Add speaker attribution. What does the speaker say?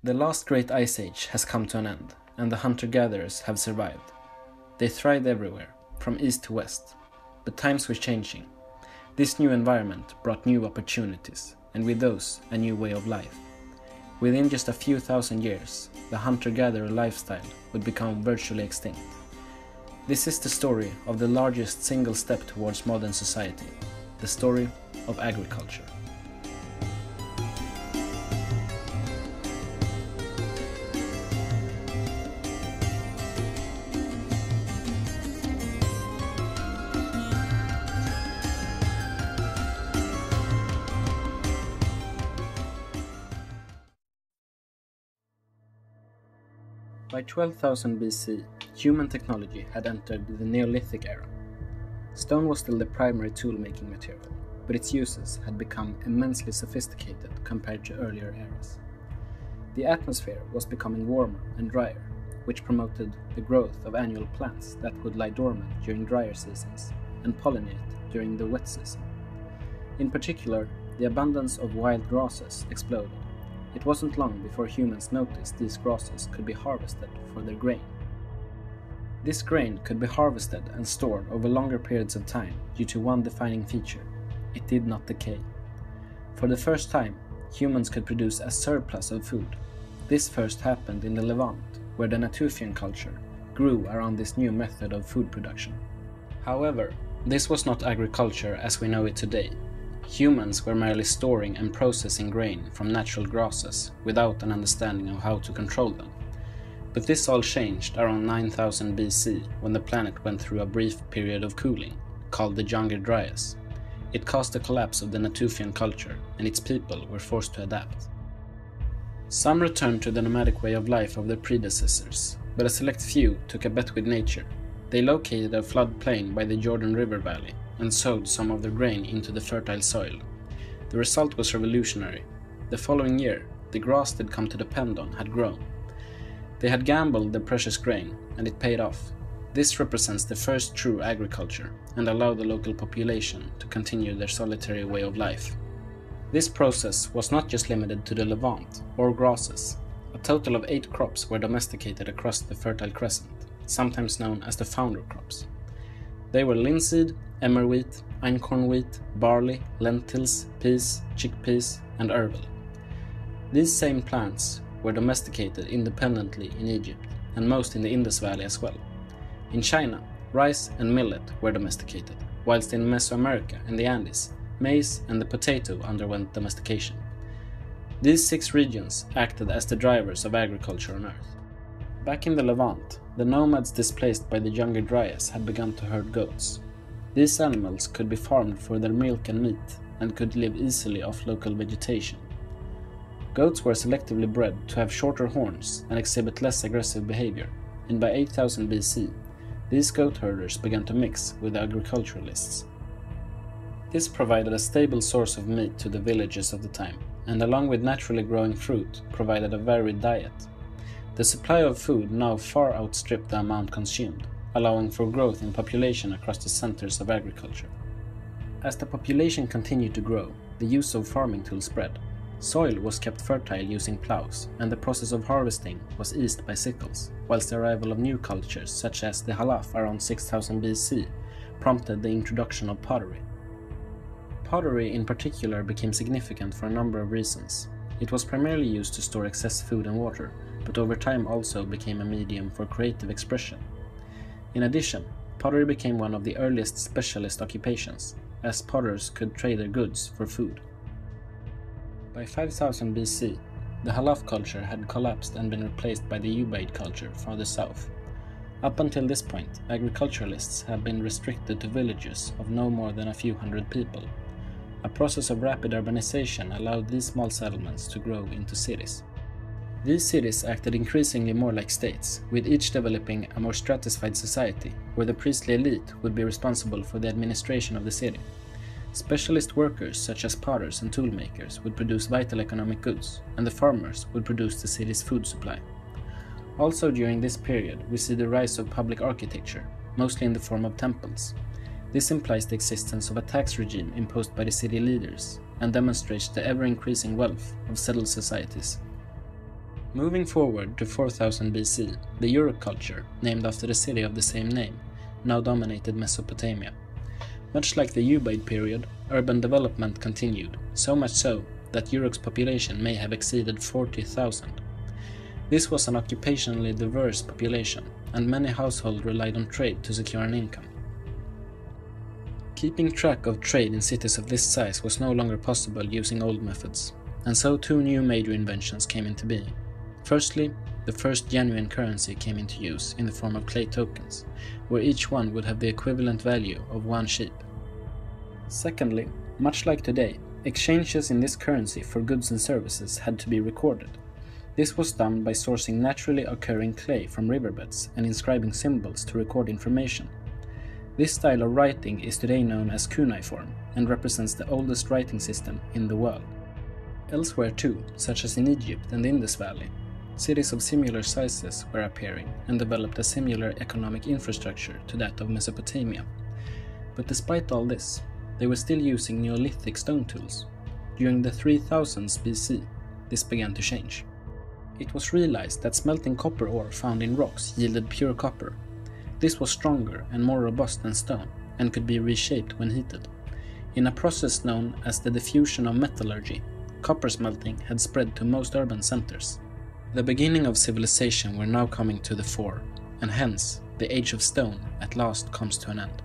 Speaker 1: The last great ice age has come to an end, and the hunter-gatherers have survived. They thrived everywhere, from east to west. But times were changing. This new environment brought new opportunities, and with those, a new way of life. Within just a few thousand years, the hunter-gatherer lifestyle would become virtually extinct. This is the story of the largest single step towards modern society, the story of agriculture. By 12,000 BC, human technology had entered the Neolithic era. Stone was still the primary tool-making material, but its uses had become immensely sophisticated compared to earlier eras. The atmosphere was becoming warmer and drier, which promoted the growth of annual plants that would lie dormant during drier seasons and pollinate during the wet season. In particular, the abundance of wild grasses exploded. It wasn't long before humans noticed these grasses could be harvested for their grain. This grain could be harvested and stored over longer periods of time due to one defining feature: it did not decay. For the first time, humans could produce a surplus of food. This first happened in the Levant, where the Natufian culture grew around this new method of food production. However, this was not agriculture as we know it today. Humans were merely storing and processing grain from natural grasses without an understanding of how to control them. But this all changed around 9000 BC when the planet went through a brief period of cooling, called the Younger Dryas. It caused the collapse of the Natufian culture, and its people were forced to adapt. Some returned to the nomadic way of life of their predecessors, but a select few took a bet with nature. They located a floodplain by the Jordan River Valley and sowed some of their grain into the fertile soil. The result was revolutionary. The following year, the grass they'd come to depend on had grown. They had gambled their precious grain, and it paid off. This represents the first true agriculture and allowed the local population to continue their solitary way of life. This process was not just limited to the Levant or grasses. A total of 8 crops were domesticated across the Fertile Crescent, sometimes known as the founder crops. They were linseed, emmer wheat, einkorn wheat, barley, lentils, peas, chickpeas, and ervel. These same plants were domesticated independently in Egypt, and most in the Indus Valley as well. In China, rice and millet were domesticated, whilst in Mesoamerica and the Andes, maize and the potato underwent domestication. These 6 regions acted as the drivers of agriculture on Earth. Back in the Levant, the nomads displaced by the Younger Dryas had begun to herd goats. These animals could be farmed for their milk and meat, and could live easily off local vegetation. Goats were selectively bred to have shorter horns and exhibit less aggressive behavior, and by 8000 BC, these goat herders began to mix with the agriculturalists. This provided a stable source of meat to the villages of the time, and along with naturally growing fruit, provided a varied diet. The supply of food now far outstripped the amount consumed, allowing for growth in population across the centers of agriculture. As the population continued to grow, the use of farming tools spread. Soil was kept fertile using plows, and the process of harvesting was eased by sickles, whilst the arrival of new cultures such as the Halaf around 6000 BC prompted the introduction of pottery. Pottery in particular became significant for a number of reasons. It was primarily used to store excess food and water, but over time also became a medium for creative expression. In addition, pottery became one of the earliest specialist occupations, as potters could trade their goods for food. By 5000 BC, the Halaf culture had collapsed and been replaced by the Ubaid culture farther south. Up until this point, agriculturalists had been restricted to villages of no more than a few hundred people. A process of rapid urbanization allowed these small settlements to grow into cities. These cities acted increasingly more like states, with each developing a more stratified society, where the priestly elite would be responsible for the administration of the city. Specialist workers such as potters and toolmakers would produce vital economic goods, and the farmers would produce the city's food supply. Also during this period, we see the rise of public architecture, mostly in the form of temples. This implies the existence of a tax regime imposed by the city leaders, and demonstrates the ever-increasing wealth of settled societies. Moving forward to 4000 BC, the Uruk culture, named after the city of the same name, now dominated Mesopotamia. Much like the Ubaid period, urban development continued, so much so that Uruk's population may have exceeded 40,000. This was an occupationally diverse population, and many households relied on trade to secure an income. Keeping track of trade in cities of this size was no longer possible using old methods, and so two new major inventions came into being. Firstly, the first genuine currency came into use in the form of clay tokens, where each one would have the equivalent value of one sheep. Secondly, much like today, exchanges in this currency for goods and services had to be recorded. This was done by sourcing naturally occurring clay from riverbeds and inscribing symbols to record information. This style of writing is today known as cuneiform and represents the oldest writing system in the world. Elsewhere too, such as in Egypt and the Indus Valley, cities of similar sizes were appearing and developed a similar economic infrastructure to that of Mesopotamia. But despite all this, they were still using Neolithic stone tools. During the 3000s BC, this began to change. It was realized that smelting copper ore found in rocks yielded pure copper. This was stronger and more robust than stone and could be reshaped when heated. In a process known as the diffusion of metallurgy, copper smelting had spread to most urban centers. The beginning of civilization were now coming to the fore, and hence the age of stone at last comes to an end.